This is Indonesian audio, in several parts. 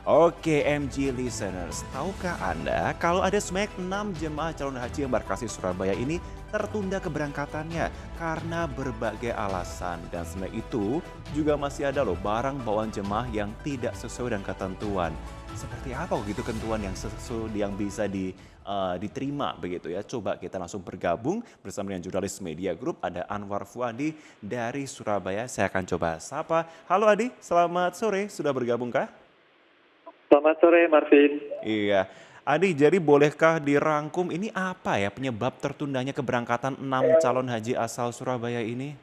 Oke, MG listeners, tahukah Anda kalau ada sebanyak 6 jemaah calon haji embarkasi Surabaya ini tertunda keberangkatannya karena berbagai alasan. Dan selain itu juga masih ada loh barang bawaan jemaah yang tidak sesuai dengan ketentuan. Seperti apa gitu ketentuan yang sesuai yang bisa diterima begitu ya. Coba kita langsung bergabung bersama dengan jurnalis Media Group ada Anwar Fuadi dari Surabaya. Saya akan coba sapa. Halo Adi, selamat sore. Sudah bergabung kah? Selamat sore, Marvin. Iya. Adi, jadi bolehkah dirangkum ini apa ya penyebab tertundanya keberangkatan 6 calon haji asal Surabaya ini?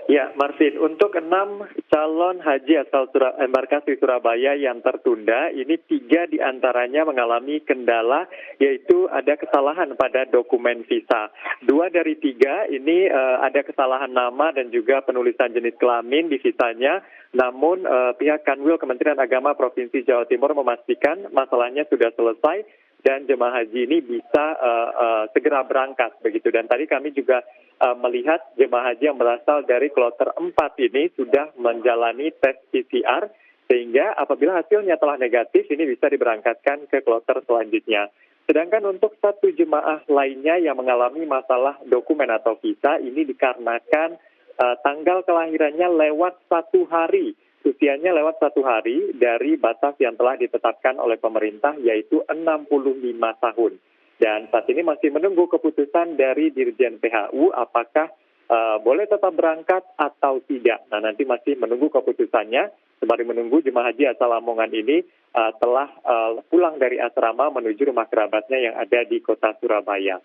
Ya, Marvin, untuk 6 calon haji asal embarkasi Surabaya yang tertunda, ini 3 diantaranya mengalami kendala, yaitu ada kesalahan pada dokumen visa. 2 dari 3 ini ada kesalahan nama dan juga penulisan jenis kelamin di visanya, namun pihak Kanwil Kementerian Agama Provinsi Jawa Timur memastikan masalahnya sudah selesai dan jemaah haji ini bisa segera berangkat begitu. Dan tadi kami juga melihat jemaah haji yang berasal dari kloter 4 ini sudah menjalani tes PCR sehingga apabila hasilnya telah negatif ini bisa diberangkatkan ke kloter selanjutnya. Sedangkan untuk 1 jemaah lainnya yang mengalami masalah dokumen atau visa ini dikarenakan tanggal kelahirannya lewat 1 hari. Usianya lewat 1 hari dari batas yang telah ditetapkan oleh pemerintah yaitu 65 tahun. Dan saat ini masih menunggu keputusan dari Dirjen PHU apakah boleh tetap berangkat atau tidak. Nah, nanti masih menunggu keputusannya. Sembari menunggu jemaah haji asal Lamongan ini telah pulang dari asrama menuju rumah kerabatnya yang ada di kota Surabaya.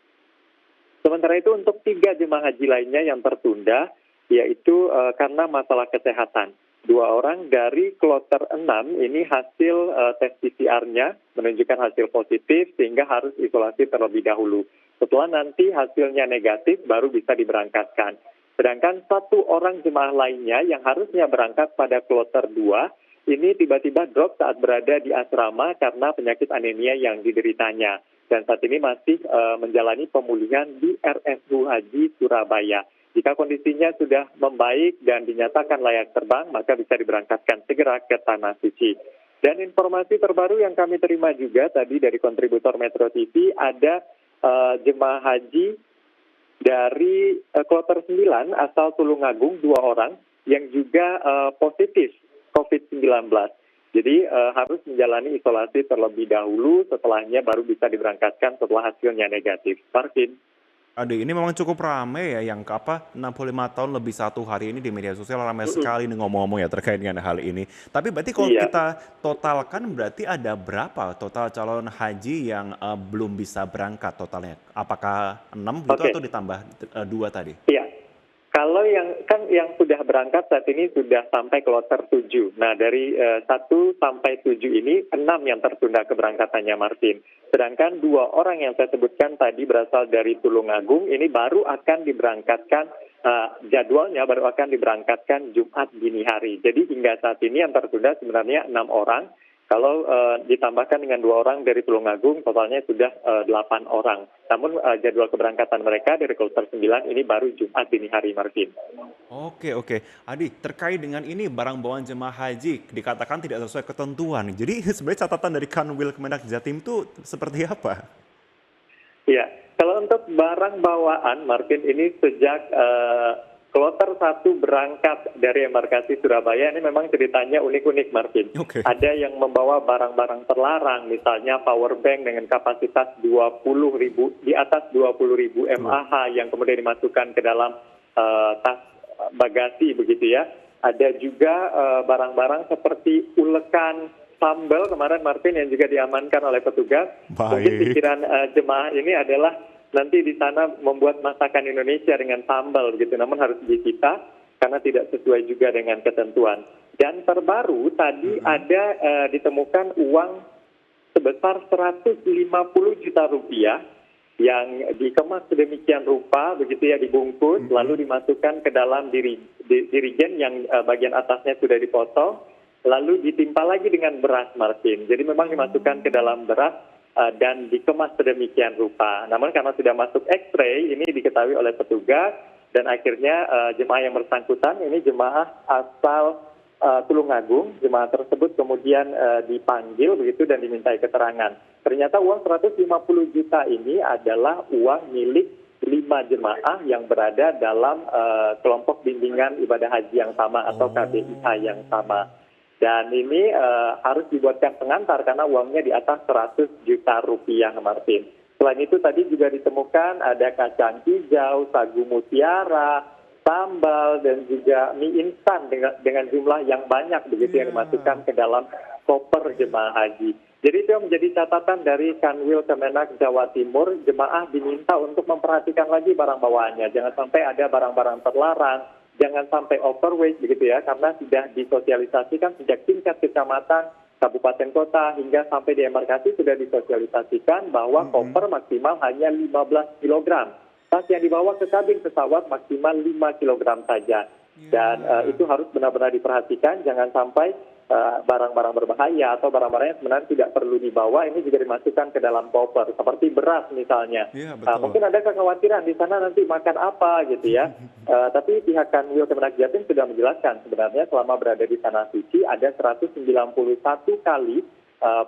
Sementara itu untuk 3 jemaah haji lainnya yang tertunda yaitu karena masalah kesehatan. 2 orang dari kloter 6 ini hasil tes PCR-nya menunjukkan hasil positif sehingga harus isolasi terlebih dahulu. Setelah nanti hasilnya negatif baru bisa diberangkatkan. Sedangkan 1 orang jemaah lainnya yang harusnya berangkat pada kloter 2 ini tiba-tiba drop saat berada di asrama karena penyakit anemia yang dideritanya. Dan saat ini masih menjalani pemulihan di RSU Haji Surabaya. Jika kondisinya sudah membaik dan dinyatakan layak terbang, maka bisa diberangkatkan segera ke Tanah Suci. Dan informasi terbaru yang kami terima juga tadi dari kontributor Metro TV, ada jemaah haji dari kloter 9 asal Tulungagung 2 orang yang juga positif COVID-19. Jadi harus menjalani isolasi terlebih dahulu, setelahnya baru bisa diberangkatkan setelah hasilnya negatif. Marvin. Adi, ini memang cukup ramai ya yang 65 tahun lebih 1 hari ini di media sosial ramai sekali nih ngomong-ngomong ya terkait dengan hal ini. Tapi berarti kalau Iya. kita totalkan berarti ada berapa total calon haji yang belum bisa berangkat totalnya? Apakah 6 gitu Oke. atau ditambah 2 tadi? Iya. Kalau yang sudah berangkat saat ini sudah sampai kloter 7. Nah, dari 1 sampai 7 ini 6 yang tertunda keberangkatannya, Martin. Sedangkan 2 orang yang saya sebutkan tadi berasal dari Tulungagung, ini baru akan diberangkatkan, jadwalnya baru akan diberangkatkan Jumat dini hari. Jadi hingga saat ini yang tertunda sebenarnya 6 orang. Kalau ditambahkan dengan 2 orang dari Tulungagung, totalnya sudah 8 orang. Namun jadwal keberangkatan mereka dari kloter 9 ini baru Jumat dini hari, Marvin. Oke, oke. Adi, terkait dengan ini barang bawaan jemaah haji dikatakan tidak sesuai ketentuan. Jadi sebenarnya catatan dari Kanwil Kemenag Jatim itu seperti apa? Ya, kalau untuk barang bawaan, Marvin, ini sejak kloter 1 berangkat dari embarkasi Surabaya, ini memang ceritanya unik-unik, Marvin. Oke. Ada yang membawa barang-barang terlarang, misalnya power bank dengan kapasitas 20.000, di atas 20.000 mAh yang kemudian dimasukkan ke dalam tas bagasi begitu ya. Ada juga barang-barang seperti ulekan sambal kemarin, Marvin, yang juga diamankan oleh petugas. Mungkin Baik. pikiran jemaah ini adalah nanti di sana membuat masakan Indonesia dengan sambal begitu, namun harus disita karena tidak sesuai juga dengan ketentuan. Dan terbaru tadi ada ditemukan uang sebesar 150 juta rupiah yang dikemas sedemikian rupa begitu ya, dibungkus lalu dimasukkan ke dalam dirigen yang bagian atasnya sudah dipotong lalu ditimpa lagi dengan beras, Martin. Jadi memang dimasukkan ke dalam beras dan dikemas sedemikian rupa. Namun karena sudah masuk X-ray, ini diketahui oleh petugas dan akhirnya jemaah yang bersangkutan ini jemaah asal Tulungagung. Jemaah tersebut kemudian dipanggil begitu dan dimintai keterangan. Ternyata uang 150 juta ini adalah uang milik 5 jemaah yang berada dalam kelompok bimbingan ibadah haji yang sama atau KBIH yang sama. Dan ini harus dibuatkan pengantar karena uangnya di atas 100 juta rupiah, Martin. Selain itu tadi juga ditemukan ada kacang hijau, sagu mutiara, sambal, dan juga mie instan dengan jumlah yang banyak begitu yang dimasukkan ke dalam koper jemaah haji. Jadi itu yang menjadi catatan dari Kanwil Kemenak Jawa Timur, jemaah diminta untuk memperhatikan lagi barang bawaannya. Jangan sampai ada barang-barang terlarang, jangan sampai overweight begitu ya, karena sudah disosialisasikan sejak tingkat kecamatan, kabupaten kota, hingga sampai di embarkasi sudah disosialisasikan bahwa koper maksimal hanya 15 kilogram. Tas yang dibawa ke kabin pesawat maksimal 5 kilogram saja. Dan itu harus benar-benar diperhatikan, jangan sampai barang-barang berbahaya atau barang-barang yang sebenarnya tidak perlu dibawa ini juga dimasukkan ke dalam koper, seperti beras misalnya. Mungkin ada kekhawatiran di sana nanti makan apa gitu ya. Tapi pihak Kanwil Kemenak Jatim sudah menjelaskan sebenarnya selama berada di Tanah Suci ada 191 kali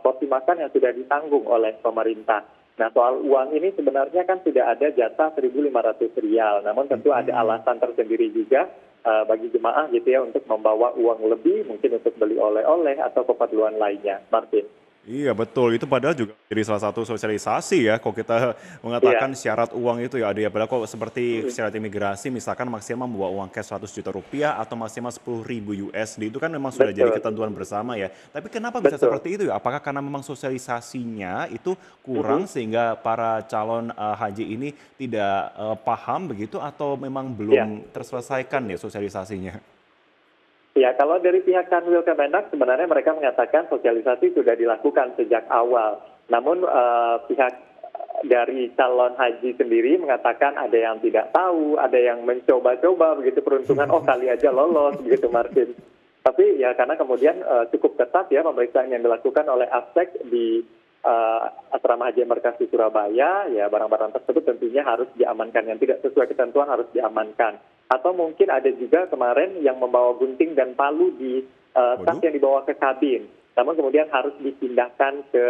porsi makan yang sudah ditanggung oleh pemerintah. Nah, soal uang ini sebenarnya kan sudah ada jatah 1.500 rial. Namun tentu ada alasan tersendiri juga bagi jemaah gitu ya untuk membawa uang lebih, mungkin untuk beli oleh-oleh atau keperluan lainnya. Martin. Iya betul, itu padahal juga jadi salah satu sosialisasi ya, kalau kita mengatakan syarat uang itu ya ada ya, padahal kok seperti syarat imigrasi misalkan maksimal membawa uang cash 100 juta rupiah atau maksimal 10.000 USD itu kan memang sudah jadi ketentuan bersama ya. Tapi kenapa bisa seperti itu ya? Apakah karena memang sosialisasinya itu kurang sehingga para calon haji ini tidak paham begitu atau memang belum terselesaikan ya sosialisasinya? Ya, kalau dari pihak Kanwil Kemenak sebenarnya mereka mengatakan sosialisasi sudah dilakukan sejak awal. Namun pihak dari calon haji sendiri mengatakan ada yang tidak tahu, ada yang mencoba-coba begitu peruntungan, oh kali aja lolos begitu Martin. Tapi ya karena kemudian cukup ketat ya pemeriksaan yang dilakukan oleh APSEC di Asrama Haji Embarkasi Surabaya, ya barang-barang tersebut tentunya harus diamankan, yang tidak sesuai ketentuan harus diamankan. Atau mungkin ada juga kemarin yang membawa gunting dan palu di tas yang dibawa ke kabin, namun kemudian harus dipindahkan ke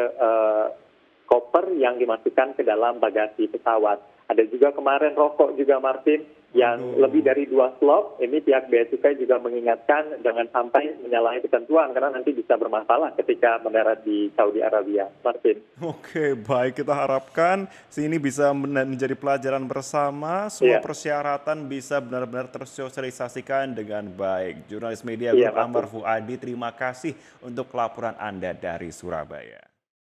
koper yang dimasukkan ke dalam bagasi pesawat. Ada juga kemarin rokok juga Martin yang lebih dari 2 slop. Ini pihak Bea Cukai juga mengingatkan jangan sampai menyalahi ketentuan karena nanti bisa bermasalah ketika mendarat di Saudi Arabia. Martin. Oke, baik, kita harapkan sini bisa menjadi pelajaran bersama, semua persyaratan bisa benar-benar tersosialisasikan dengan baik. Jurnalis Media Group Ambar Fuadi, terima kasih untuk laporan Anda dari Surabaya.